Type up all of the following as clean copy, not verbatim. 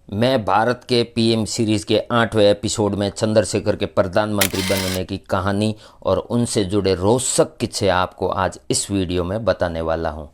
मैं भारत के PM series के 8वें एपिसोड में चंद्रशेखर के प्रधानमंत्री बनने की कहानी और उनसे जुड़े रोचक किस्से आपको आज इस वीडियो में बताने वाला हूं।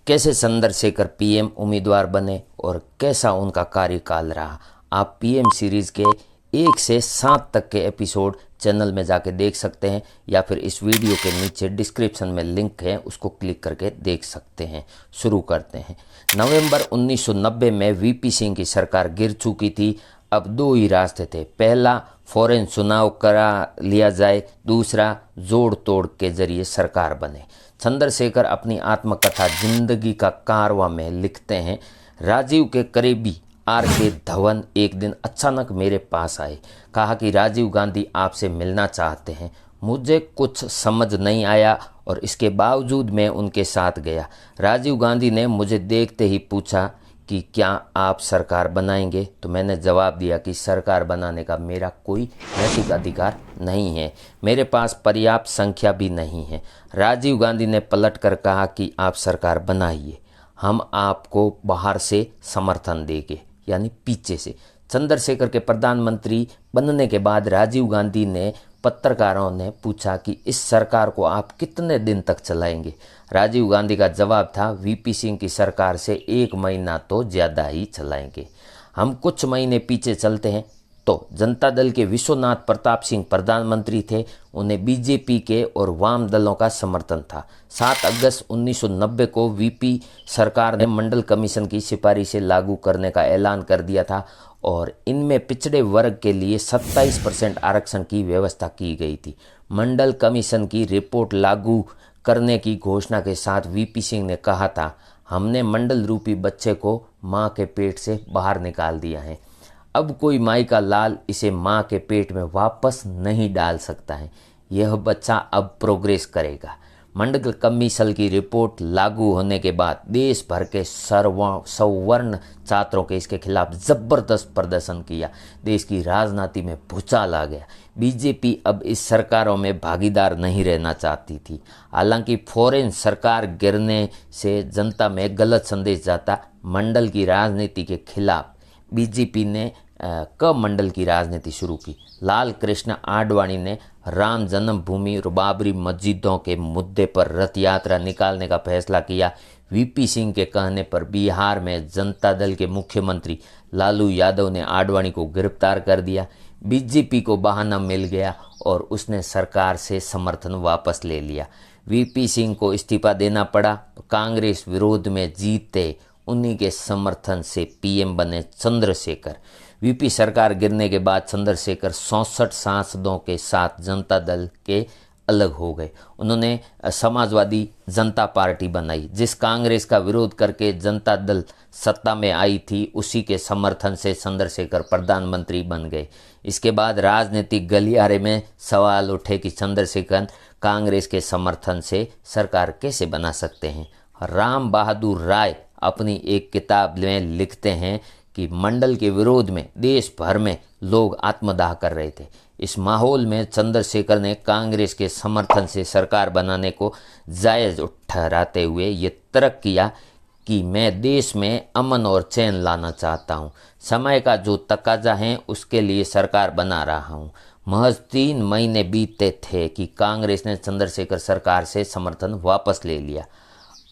कैसे चंद्रशेखर पीएम उम्मीदवार बने और कैसा उनका कार्यकाल रहा। आप पीएम सीरीज़ के 1 से 7 तक के एपिसोड चैनल में जाके देख सकते हैं या फिर इस वीडियो के नीचे डिस्क्रिप्शन में लिंक है, उसको क्लिक करके देख सकते हैं। शुरू करते हैं। नवंबर 1990 में वीपी सिंह की सरकार गिर चुकी थी। अब दो ही रास्ते थे, पहला फौरन चुनाव करा लिया जाए, दूसरा जोड़ तोड़ के जरिए सरकार बने। चंद्रशेखर अपनी आत्मकथा जिंदगी का कारवां में लिखते हैं, राजीव के करीबी आर.के. धवन एक दिन अचानक मेरे पास आए, कहा कि राजीव गांधी आपसे मिलना चाहते हैं। मुझे कुछ समझ नहीं आया और इसके बावजूद मैं उनके साथ गया। राजीव गांधी ने मुझे देखते ही पूछा कि क्या आप सरकार बनाएंगे, तो मैंने जवाब दिया कि सरकार बनाने का मेरा कोई नैतिक अधिकार नहीं है, मेरे पास पर्याप्त संख्या भी नहीं है। राजीव गांधी ने पलटकर कहा कि आप सरकार बनाइए, हम आपको बाहर से समर्थन देंगे, यानी पीछे से। चंद्रशेखर के प्रधानमंत्री बनने के बाद राजीव गांधी ने पत्रकारों ने पूछा कि इस सरकार को आप कितने दिन तक चलाएंगे। राजीव गांधी का जवाब था, वीपी सिंह की सरकार से 1 महीना तो ज़्यादा ही चलाएंगे। हम कुछ महीने पीछे चलते हैं तो जनता दल के विश्वनाथ प्रताप सिंह प्रधानमंत्री थे। उन्हें बीजेपी के और वाम दलों का समर्थन था। 7 अगस्त 1990 को वीपी सरकार ने मंडल कमीशन की सिफारिशें लागू करने का ऐलान कर दिया था और इनमें पिछड़े वर्ग के लिए 27% आरक्षण की व्यवस्था की गई थी। मंडल कमीशन की रिपोर्ट लागू करने की घोषणा के साथ वीपी सिंह ने कहा था, हमने मंडल रूपी बच्चे को माँ के पेट से बाहर निकाल दिया है, अब कोई माई का लाल इसे माँ के पेट में वापस नहीं डाल सकता है, यह बच्चा अब प्रोग्रेस करेगा। मंडल कमीशन की रिपोर्ट लागू होने के बाद देश भर के सवर्ण छात्रों के इसके खिलाफ जबरदस्त प्रदर्शन किया। देश की राजनीति में भूचाल आ गया। बीजेपी अब इस सरकारों में भागीदार नहीं रहना चाहती थी। हालांकि फौरन सरकार गिरने से जनता में गलत संदेश जाता। मंडल की राजनीति के खिलाफ बीजेपी ने मंडल की राजनीति शुरू की। लाल कृष्ण आडवाणी ने राम जन्मभूमि और बाबरी मस्जिदों के मुद्दे पर रथ यात्रा निकालने का फैसला किया। वीपी सिंह के कहने पर बिहार में जनता दल के मुख्यमंत्री लालू यादव ने आडवाणी को गिरफ्तार कर दिया। बीजेपी को बहाना मिल गया और उसने सरकार से समर्थन वापस ले लिया। वीपी सिंह को इस्तीफा देना पड़ा। कांग्रेस विरोध में जीते उन्हीं के समर्थन से पीएम बने चंद्रशेखर। वीपी सरकार गिरने के बाद चंद्रशेखर 64 सांसदों के साथ जनता दल के अलग हो गए। उन्होंने समाजवादी जनता पार्टी बनाई, जिस कांग्रेस का विरोध करके जनता दल सत्ता में आई थी, उसी के समर्थन से चंद्रशेखर प्रधानमंत्री बन गए। इसके बाद राजनीतिक गलियारे में सवाल उठे कि चंद्रशेखर कांग्रेस के समर्थन से सरकार कैसे बना सकते हैं। राम बहादुर राय अपनी एक किताब में लिखते हैं कि मंडल के विरोध में देश भर में लोग आत्मदाह कर रहे थे। इस माहौल में चंद्रशेखर ने कांग्रेस के समर्थन से सरकार बनाने को जायज़ ठहराते हुए ये तर्क किया कि मैं देश में अमन और चैन लाना चाहता हूँ, समय का जो तकाजा है उसके लिए सरकार बना रहा हूँ। महज 3 महीने बीतते थे कि कांग्रेस ने चंद्रशेखर सरकार से समर्थन वापस ले लिया।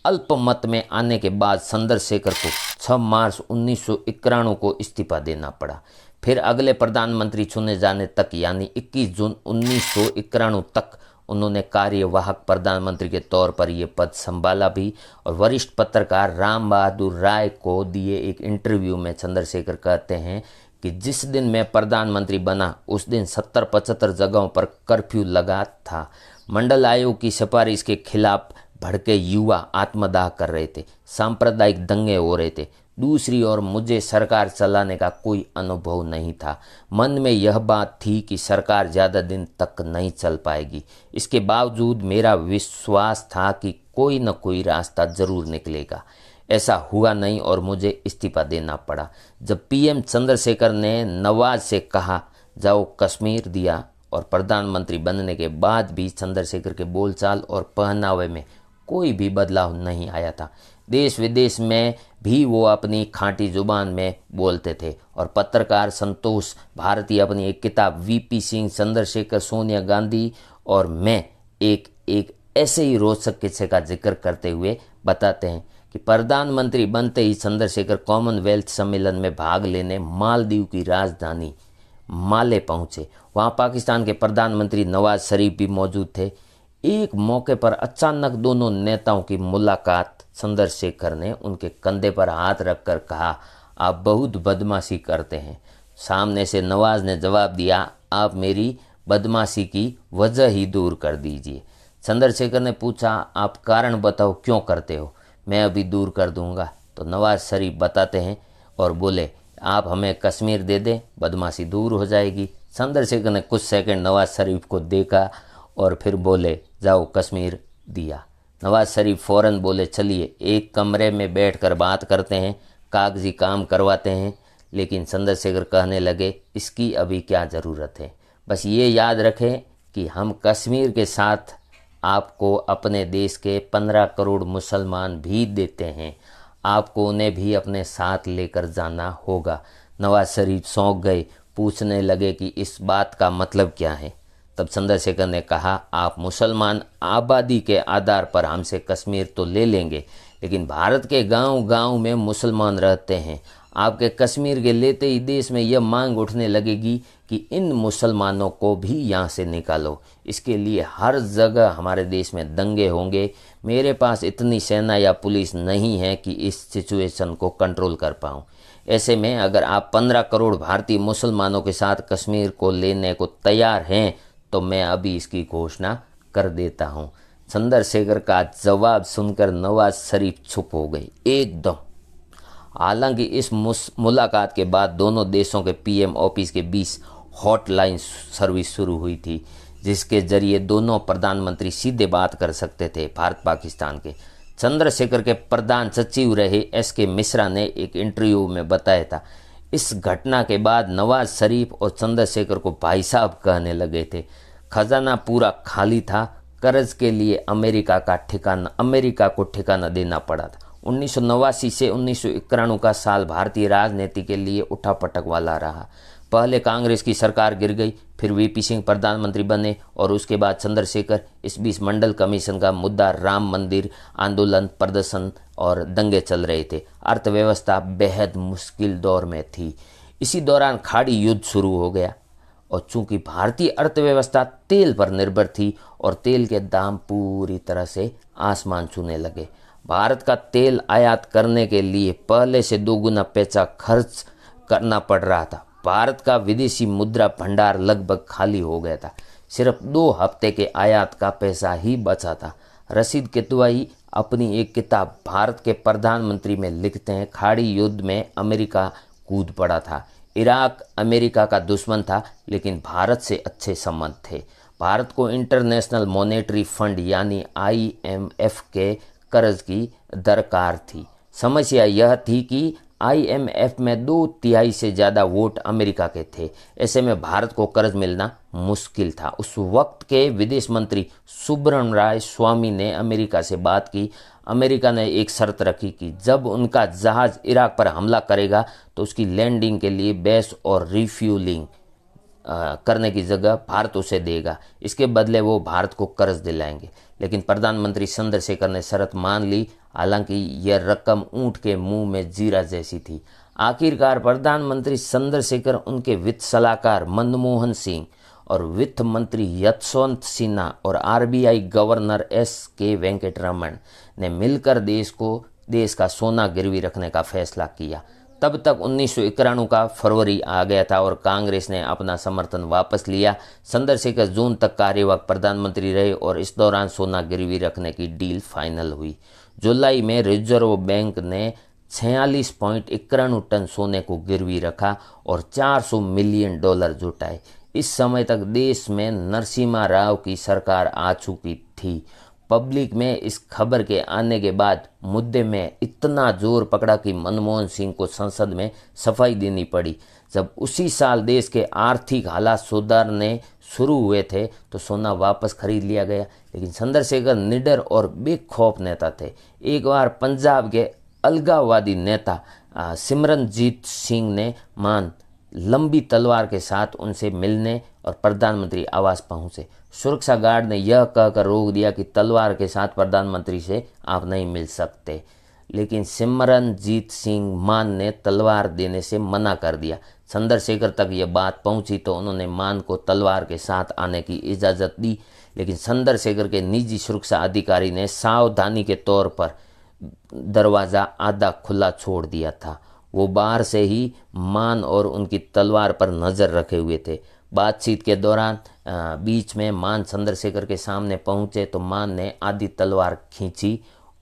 अल्पमत में आने के बाद चंद्रशेखर को 6 मार्च 1991 को इस्तीफा देना पड़ा। फिर अगले प्रधानमंत्री चुने जाने तक यानी 21 जून 1991 तक उन्होंने कार्यवाहक प्रधानमंत्री के तौर पर ये पद संभाला भी। और वरिष्ठ पत्रकार राम बहादुर राय को दिए एक इंटरव्यू में चंद्रशेखर कहते हैं कि जिस दिन मैं प्रधानमंत्री बना उस दिन 70-75 जगहों पर कर्फ्यू लगा था। मंडल आयोग की सिफारिश के खिलाफ भड़के युवा आत्मदाह कर रहे थे, सांप्रदायिक दंगे हो रहे थे। दूसरी ओर मुझे सरकार चलाने का कोई अनुभव नहीं था। मन में यह बात थी कि सरकार ज़्यादा दिन तक नहीं चल पाएगी। इसके बावजूद मेरा विश्वास था कि कोई न कोई रास्ता ज़रूर निकलेगा। ऐसा हुआ नहीं और मुझे इस्तीफा देना पड़ा। जब पीएम चंद्रशेखर ने नवाज से कहा जाओ कश्मीर दिया और प्रधानमंत्री बनने के बाद भी चंद्रशेखर के बोलचाल और पहनावे में कोई भी बदलाव नहीं आया था। देश विदेश में भी वो अपनी खाँटी जुबान में बोलते थे। और पत्रकार संतोष भारती अपनी एक किताब वीपी सिंह, चंद्रशेखर, सोनिया गांधी और मैं एक एक ऐसे ही रोचक किस्से का जिक्र करते हुए बताते हैं कि प्रधानमंत्री बनते ही चंद्रशेखर कॉमनवेल्थ सम्मेलन में भाग लेने मालदीव की राजधानी माले पहुंचे। वहां पाकिस्तान के प्रधानमंत्री नवाज शरीफ भी मौजूद थे। एक मौके पर अचानक दोनों नेताओं की मुलाकात। चंद्रशेखर ने उनके कंधे पर हाथ रखकर कहा, आप बहुत बदमाशी करते हैं। सामने से नवाज ने जवाब दिया, आप मेरी बदमाशी की वजह ही दूर कर दीजिए। चंद्रशेखर ने पूछा, आप कारण बताओ, क्यों करते हो? मैं अभी दूर कर दूंगा। तो नवाज शरीफ बताते हैं और बोले, आप हमें कश्मीर दे दें, बदमाशी दूर हो जाएगी। चंद्रशेखर ने कुछ सेकंड नवाज शरीफ को देखा और फिर बोले, जाओ कश्मीर दिया। नवाज शरीफ फ़ौरन बोले, चलिए एक कमरे में बैठकर बात करते हैं, कागजी काम करवाते हैं। लेकिन चंद्रशेखर कहने लगे, इसकी अभी क्या ज़रूरत है? बस ये याद रखें कि हम कश्मीर के साथ आपको अपने देश के 15 करोड़ मुसलमान भी देते हैं, आपको उन्हें भी अपने साथ लेकर जाना होगा। नवाज शरीफ चौंक गए, पूछने लगे कि इस बात का मतलब क्या है। तब चंद्रशेखर ने कहा, आप मुसलमान आबादी के आधार पर हमसे कश्मीर तो ले लेंगे, लेकिन भारत के गांव-गांव में मुसलमान रहते हैं। आपके कश्मीर के लेते ही देश में यह मांग उठने लगेगी कि इन मुसलमानों को भी यहाँ से निकालो। इसके लिए हर जगह हमारे देश में दंगे होंगे। मेरे पास इतनी सेना या पुलिस नहीं है कि इस सिचुएशन को कंट्रोल कर पाऊँ। ऐसे में अगर आप 15 करोड़ भारतीय मुसलमानों के साथ कश्मीर को लेने को तैयार हैं तो मैं अभी इसकी घोषणा कर देता हूँ। चंद्रशेखर का जवाब सुनकर नवाज शरीफ चुप हो गए एकदम। हालांकि इस मुलाकात के बाद दोनों देशों के पीएम ऑफिस के बीच हॉटलाइन सर्विस शुरू हुई थी, जिसके जरिए दोनों प्रधानमंत्री सीधे बात कर सकते थे भारत पाकिस्तान के। चंद्रशेखर के प्रधान सचिव रहे एसके मिश्रा ने एक इंटरव्यू में बताया था, इस घटना के बाद नवाज शरीफ और चंद्रशेखर को भाई साहब कहने लगे थे। खजाना पूरा खाली था, कर्ज के लिए अमेरिका को ठिकाना देना पड़ा था। 1989 से 1991 का साल भारतीय राजनीति के लिए उठापटक वाला रहा। पहले कांग्रेस की सरकार गिर गई, फिर वीपी सिंह प्रधानमंत्री बने और उसके बाद चंद्रशेखर। इस बीच मंडल कमीशन का मुद्दा, राम मंदिर, आंदोलन, प्रदर्शन और दंगे चल रहे थे। अर्थव्यवस्था बेहद मुश्किल दौर में थी। इसी दौरान खाड़ी युद्ध शुरू हो गया और चूंकि भारतीय अर्थव्यवस्था तेल पर निर्भर थी और तेल के दाम पूरी तरह से आसमान छूने लगे। भारत का तेल आयात करने के लिए पहले से 2 गुना पैसा खर्च करना पड़ रहा था। भारत का विदेशी मुद्रा भंडार लगभग खाली हो गया था। सिर्फ 2 हफ्ते के आयात का पैसा ही बचा था। रशीद कितवाई अपनी एक किताब भारत के प्रधानमंत्री में लिखते हैं, खाड़ी युद्ध में अमेरिका कूद पड़ा था। इराक अमेरिका का दुश्मन था, लेकिन भारत से अच्छे संबंध थे। भारत को इंटरनेशनल मॉनेटरी फंड यानी IMF के कर्ज की दरकार थी। समस्या यह थी कि IMF में 2/3 से ज़्यादा वोट अमेरिका के थे। ऐसे में भारत को कर्ज मिलना मुश्किल था। उस वक्त के विदेश मंत्री सुब्रमण्यम स्वामी ने अमेरिका से बात की। अमेरिका ने एक शर्त रखी कि जब उनका जहाज़ इराक पर हमला करेगा तो उसकी लैंडिंग के लिए बेस और रिफ्यूलिंग करने की जगह भारत उसे देगा। इसके बदले वो भारत को कर्ज दिलाएंगे। लेकिन प्रधानमंत्री चंद्रशेखर ने शर्त मान ली। हालांकि यह रकम ऊंट के मुंह में जीरा जैसी थी। आखिरकार प्रधानमंत्री चंद्रशेखर, उनके वित्त सलाहकार मनमोहन सिंह और वित्त मंत्री यशवंत सिन्हा और RBI गवर्नर SK वेंकटरमण ने मिलकर देश का सोना गिरवी रखने का फैसला किया। तब तक 1991 का फरवरी आ गया था और कांग्रेस ने अपना समर्थन वापस लिया। चंद्रशेखर जून तक कार्यवाहक प्रधानमंत्री रहे और इस दौरान सोना गिरवी रखने की डील फाइनल हुई। जुलाई में रिजर्व बैंक ने 46.91 टन सोने को गिरवी रखा और $400 मिलियन जुटाए। इस समय तक देश में नरसिम्हा राव की सरकार आ चुकी थी। पब्लिक में इस खबर के आने के बाद मुद्दे में इतना जोर पकड़ा कि मनमोहन सिंह को संसद में सफाई देनी पड़ी। जब उसी साल देश के आर्थिक हालात सुधारने शुरू हुए थे तो सोना वापस खरीद लिया गया। लेकिन चंद्रशेखर निडर और बेखौफ नेता थे। एक बार पंजाब के अलगाववादी नेता सिमरनजीत सिंह ने मान लंबी तलवार के साथ उनसे मिलने और प्रधानमंत्री आवास पहुंचे। सुरक्षा गार्ड ने यह कहकर रोक दिया कि तलवार के साथ प्रधानमंत्री से आप नहीं मिल सकते, लेकिन सिमरनजीत सिंह मान ने तलवार देने से मना कर दिया। चंद्रशेखर तक यह बात पहुंची तो उन्होंने मान को तलवार के साथ आने की इजाज़त दी, लेकिन चंद्रशेखर के निजी सुरक्षा अधिकारी ने सावधानी के तौर पर दरवाज़ा आधा खुला छोड़ दिया था। वो बाहर से ही मान और उनकी तलवार पर नज़र रखे हुए थे। बातचीत के दौरान बीच में मान चंद्रशेखर के सामने पहुंचे तो मान ने आधी तलवार खींची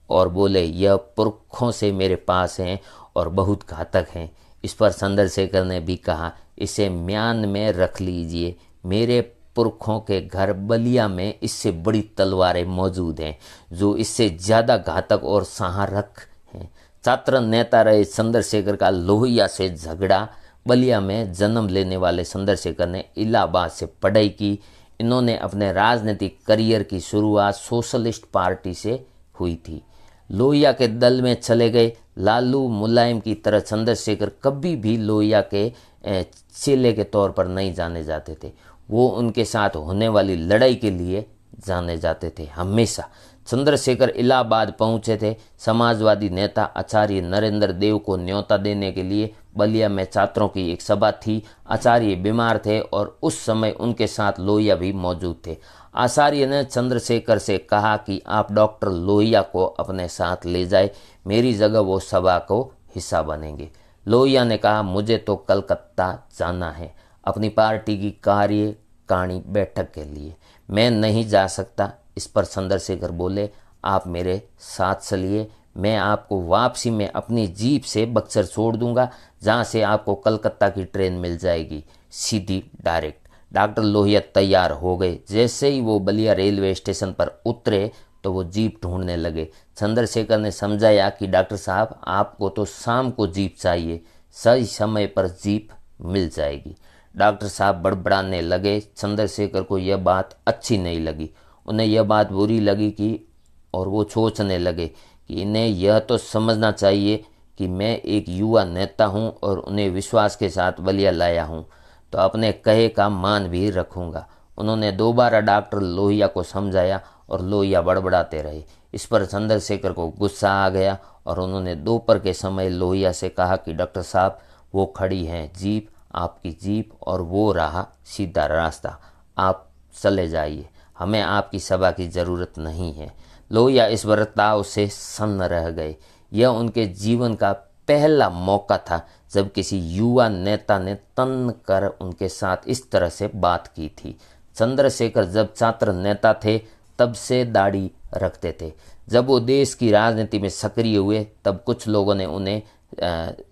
और बोले, यह पुरखों से मेरे पास हैं और बहुत घातक हैं। इस पर चंद्रशेखर ने भी कहा, इसे म्यान में रख लीजिए, मेरे पुरखों के घर बलिया में इससे बड़ी तलवारें मौजूद हैं जो इससे ज़्यादा घातक और सहारक हैं। छात्र नेता रहे चंद्रशेखर का लोहिया से झगड़ा। बलिया में जन्म लेने वाले चंद्रशेखर ने इलाहाबाद से पढ़ाई की। इन्होंने अपने राजनीतिक करियर की शुरुआत सोशलिस्ट पार्टी से हुई थी। लोहिया के दल में चले गए। लालू मुलायम की तरह चंद्रशेखर कभी भी लोहिया के चेले के तौर पर नहीं जाने जाते थे। वो उनके साथ होने वाली लड़ाई के लिए जाने जाते थे। हमेशा चंद्रशेखर इलाहाबाद पहुंचे थे। समाजवादी नेता आचार्य नरेंद्र देव को न्योता देने के लिए बलिया में छात्रों की एक सभा थी। आचार्य बीमार थे और उस समय उनके साथ लोहिया भी मौजूद थे। आचार्य ने चंद्रशेखर से कहा कि आप डॉक्टर लोहिया को अपने साथ ले जाए, मेरी जगह वो सभा को हिस्सा बनेंगे। लोहिया ने कहा, मुझे तो कलकत्ता जाना है अपनी पार्टी की कार्यकारिणी बैठक के लिए, मैं नहीं जा सकता। इस पर चंद्रशेखर बोले, आप मेरे साथ चलिए, मैं आपको वापसी में अपनी जीप से बक्सर छोड़ दूंगा, जहां से आपको कलकत्ता की ट्रेन मिल जाएगी, सीधी डायरेक्ट। डॉक्टर लोहिया तैयार हो गए। जैसे ही वो बलिया रेलवे स्टेशन पर उतरे तो वो जीप ढूंढने लगे। चंद्रशेखर ने समझाया कि डॉक्टर साहब, आपको तो शाम को जीप चाहिए, सही समय पर जीप मिल जाएगी। डॉक्टर साहब बड़बड़ाने लगे। चंद्रशेखर को यह बात अच्छी नहीं लगी। उन्हें यह बात बुरी लगी कि और वो सोचने लगे कि इन्हें यह तो समझना चाहिए कि मैं एक युवा नेता हूं और उन्हें विश्वास के साथ बलिया लाया हूं तो अपने कहे का मान भी रखूंगा। उन्होंने दोबारा डॉक्टर लोहिया को समझाया और लोहिया बड़बड़ाते रहे। इस पर चंद्रशेखर को गुस्सा आ गया और उन्होंने दोपहर के समय लोहिया से कहा कि डॉक्टर साहब, वो खड़ी हैं जीप, आपकी जीप, और वो रहा सीधा रास्ता, आप चले जाइए, हमें आपकी सभा की ज़रूरत नहीं है। लोहिया इस बर्ताव से सन्न रह गए। यह उनके जीवन का पहला मौका था जब किसी युवा नेता ने तन कर उनके साथ इस तरह से बात की थी। चंद्रशेखर जब छात्र नेता थे तब से दाढ़ी रखते थे। जब वो देश की राजनीति में सक्रिय हुए तब कुछ लोगों ने उन्हें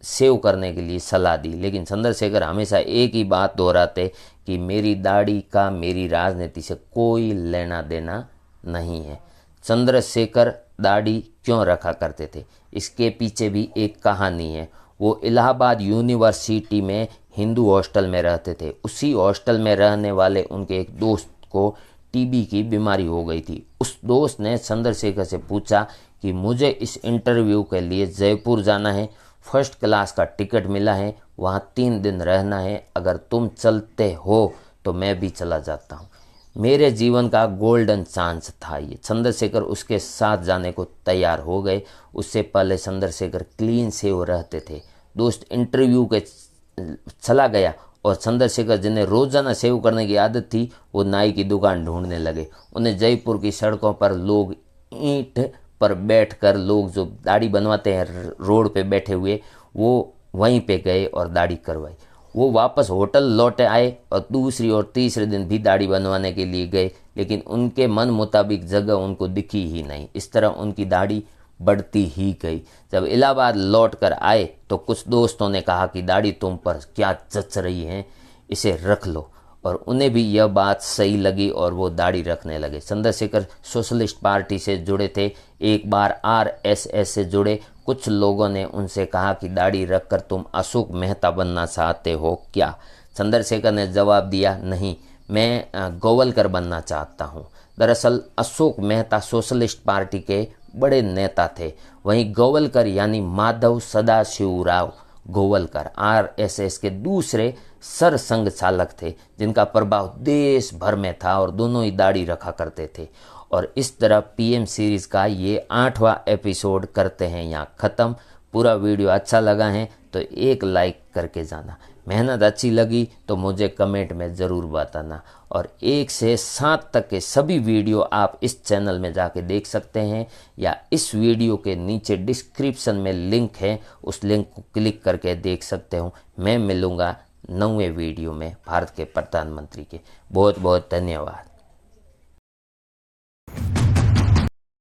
सेव करने के लिए सलाह दी, लेकिन चंद्रशेखर हमेशा एक ही बात दोहराते कि मेरी दाढ़ी का मेरी राजनीति से कोई लेना देना नहीं है। चंद्रशेखर दाढ़ी क्यों रखा करते थे, इसके पीछे भी एक कहानी है। वो इलाहाबाद यूनिवर्सिटी में हिंदू हॉस्टल में रहते थे। उसी हॉस्टल में रहने वाले उनके एक दोस्त को टीबी की बीमारी हो गई थी। उस दोस्त ने चंद्रशेखर से पूछा कि मुझे इस इंटरव्यू के लिए जयपुर जाना है, फर्स्ट क्लास का टिकट मिला है, वहाँ 3 दिन रहना है, अगर तुम चलते हो तो मैं भी चला जाता हूँ। मेरे जीवन का गोल्डन चांस था ये। चंद्रशेखर उसके साथ जाने को तैयार हो गए। उससे पहले चंद्रशेखर क्लीन सेव रहते थे। दोस्त इंटरव्यू के चला गया और चंद्रशेखर जिन्हें रोजाना सेव करने की आदत थी वो नाई की दुकान ढूंढने लगे। उन्हें जयपुर की सड़कों पर लोग ईंट पर बैठकर, लोग जो दाढ़ी बनवाते हैं रोड पे बैठे हुए, वो वहीं पे गए और दाढ़ी करवाई। वो वापस होटल लौट आए और दूसरी और तीसरे दिन भी दाढ़ी बनवाने के लिए गए, लेकिन उनके मन मुताबिक जगह उनको दिखी ही नहीं। इस तरह उनकी दाढ़ी बढ़ती ही गई। जब इलाहाबाद लौट कर आए तो कुछ दोस्तों ने कहा कि दाढ़ी तुम पर क्या जच रही है, इसे रख लो। और उन्हें भी यह बात सही लगी और वो दाढ़ी रखने लगे। चंद्रशेखर सोशलिस्ट पार्टी से जुड़े थे। एक बार आरएसएस से जुड़े कुछ लोगों ने उनसे कहा कि दाढ़ी रखकर तुम अशोक मेहता बनना चाहते हो क्या? चंद्रशेखर ने जवाब दिया, नहीं, मैं गोवलकर बनना चाहता हूँ। दरअसल अशोक मेहता सोशलिस्ट पार्टी के बड़े नेता थे। वहीं गोवलकर यानी माधव सदाशिवराव गोवलकर आरएसएस के दूसरे सरसंघ चालक थे, जिनका प्रभाव देश भर में था और दोनों ही दाढ़ी रखा करते थे। और इस तरह पीएम सीरीज़ का ये 8वां एपिसोड करते हैं यहाँ ख़त्म। पूरा वीडियो अच्छा लगा है तो एक लाइक करके जाना। मेहनत अच्छी लगी तो मुझे कमेंट में ज़रूर बताना। और 1 से 7 तक के सभी वीडियो आप इस चैनल में जाके देख सकते हैं, या इस वीडियो के नीचे डिस्क्रिप्शन में लिंक है, उस लिंक को क्लिक करके देख सकते हो। मैं मिलूँगा 9वें वीडियो में भारत के प्रधानमंत्री के। बहुत बहुत धन्यवाद।